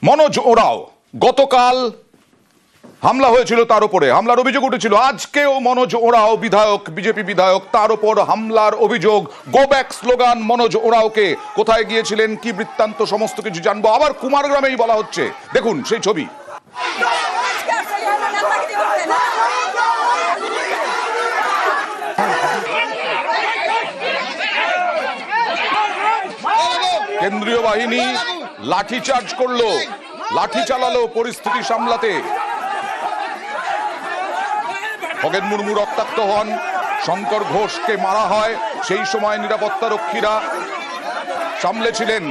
মনোজ ওরাও গতকাল হামলা হয়েছিল, তার উপরে হামলার অভিযোগ উঠেছিল। আজকেও মনোজ ওরাও বিধায়ক, বিজেপি বিধায়ক, তার উপর হামলার অভিযোগ। গো ব্যাক স্লোগান মনোজ ওরাওকে। কোথায় গিয়েছিলেন, কি বৃত্তান্ত, সমস্ত কিছু জানবো। আবার কুমারগ্রামেই বলা হচ্ছে, দেখুন সেই ছবি। কেন্দ্রীয় বাহিনী লাঠিচার্জ করলো, লাঠি চালালো পরিস্থিতি সামলাতে। খগেন মুর্মু রক্তাক্ত হন, শঙ্কর ঘোষকে মারা হয়। সেই সময় নিরাপত্তা রক্ষীরা সামলেছিলেন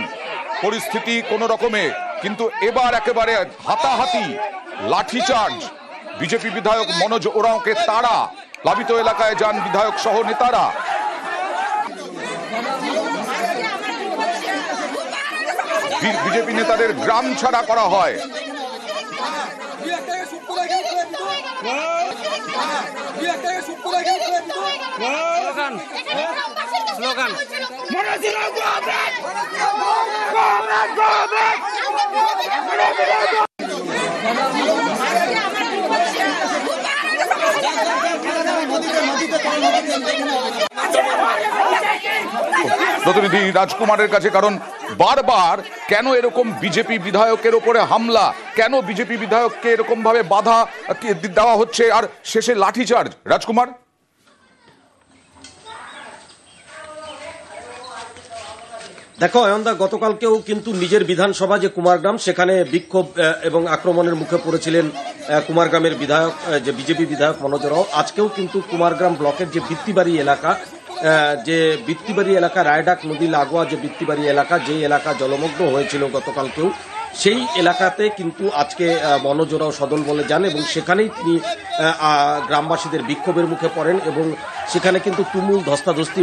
পরিস্থিতি কোনো রকমে, কিন্তু এবার একেবারে হাতাহাতি, লাঠিচার্জ। বিজেপি বিধায়ক মনোজ ওরাওকে তাড়া, প্লাবিত এলাকায় যান বিধায়ক সহ নেতারা। বিজেপি নেতাদের গ্রাম ছাড়া করা হয়। প্রতিনিধি রাজকুমারের কাছে, কারণ বারবার কেন এরকম বিজেপি বিধায়কের উপরে হামলা, কেন বিজেপি বিধায়ককে এরকম ভাবে বাধা দেওয়া হচ্ছে, আর শেষে লাঠিচার্জ। রাজকুমার, দেখো অয়নদা, গতকালকেও কিন্তু নিজের বিধানসভা যে কুমারগ্রাম, সেখানে বিক্ষোভ এবং আক্রমণের মুখে পড়েছিলেন কুমারগ্রামের বিধায়ক, যে বিজেপি বিধায়ক মনোজ ওরাও। আজকেও কিন্তু কুমারগ্রাম ব্লকের যে বৃত্তিবাড়ি এলাকা, রায়ডাক নদী লাগোয়া যে বৃত্তিবাড়ি এলাকা, যে এলাকা জলমগ্ন হয়েছিল গতকালকেও, সেই এলাকাতে কিন্তু আজকে মনোজ ওরাও সদল বলে যান এবং সেখানেই তিনি গ্রামবাসীদের বিক্ষোভের মুখে পড়েন এবং সেখানে কিন্তু তুমুল ধস্তাধস্তি,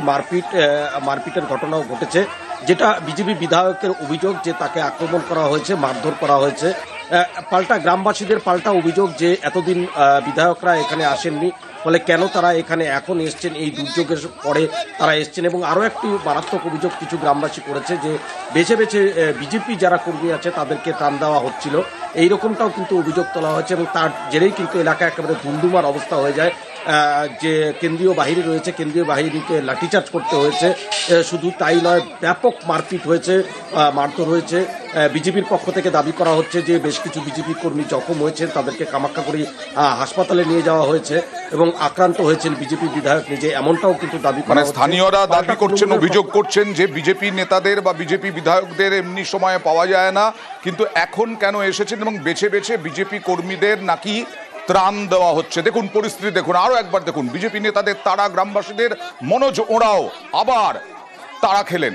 মারপিটের ঘটনাও ঘটেছে, যেটা বিজেপি বিধায়কের অভিযোগ যে তাকে আক্রমণ করা হয়েছে, মারধর করা হয়েছে। পাল্টা গ্রামবাসীদের পাল্টা অভিযোগ যে এতদিন বিধায়করা এখানে আসেননি, ফলে কেন তারা এখানে এখন এসছেন, এই দুর্যোগের পরে তারা এসছেন। এবং আরও একটি মারাত্মক অভিযোগ কিছু গ্রামবাসী করেছে যে বেছে বেছে বিজেপি যারা কর্মী আছে তাদেরকে ত্রাণ দেওয়া হচ্ছিল, এইরকমটাও কিন্তু অভিযোগ তোলা হয়েছে এবং তার জেরেই কিন্তু এলাকা একেবারে ধুমধুমার অবস্থা হয়ে যায়। যে কেন্দ্রীয় বাহিনী রয়েছে, কেন্দ্রীয় বাহিনীকে লাঠিচার্জ করতে হয়েছে। শুধু তাই নয়, ব্যাপক মারপিট হয়েছে, মারধর হয়েছে। বিজেপির পক্ষ থেকে দাবি করা হচ্ছে যে বেশ কিছু বিজেপি কর্মী জখম হয়েছে, তাদেরকে কামাখ্যাগুড়ি হাসপাতালে নিয়ে যাওয়া হয়েছে এবং আক্রান্ত হয়েছেন বিজেপি বিধায়ক নিজে, এমনটাও কিন্তু দাবি করা হচ্ছে। স্থানীয়রা দাবি করছেন, অভিযোগ করছেন যে বিজেপি নেতাদের বা বিজেপি বিধায়কদের এমনি সময়ে পাওয়া যায় না, কিন্তু এখন কেন এসেছেন এবং বেছে বেছে বিজেপি কর্মীদের নাকি ত্রাণ দেওয়া হচ্ছে। দেখুন পরিস্থিতি, দেখুন আরো একবার দেখুন। বিজেপি নেতাদের তাড়া, গ্রামবাসীদের। মনোজ ওরাও আবার তাড়া খেলেন।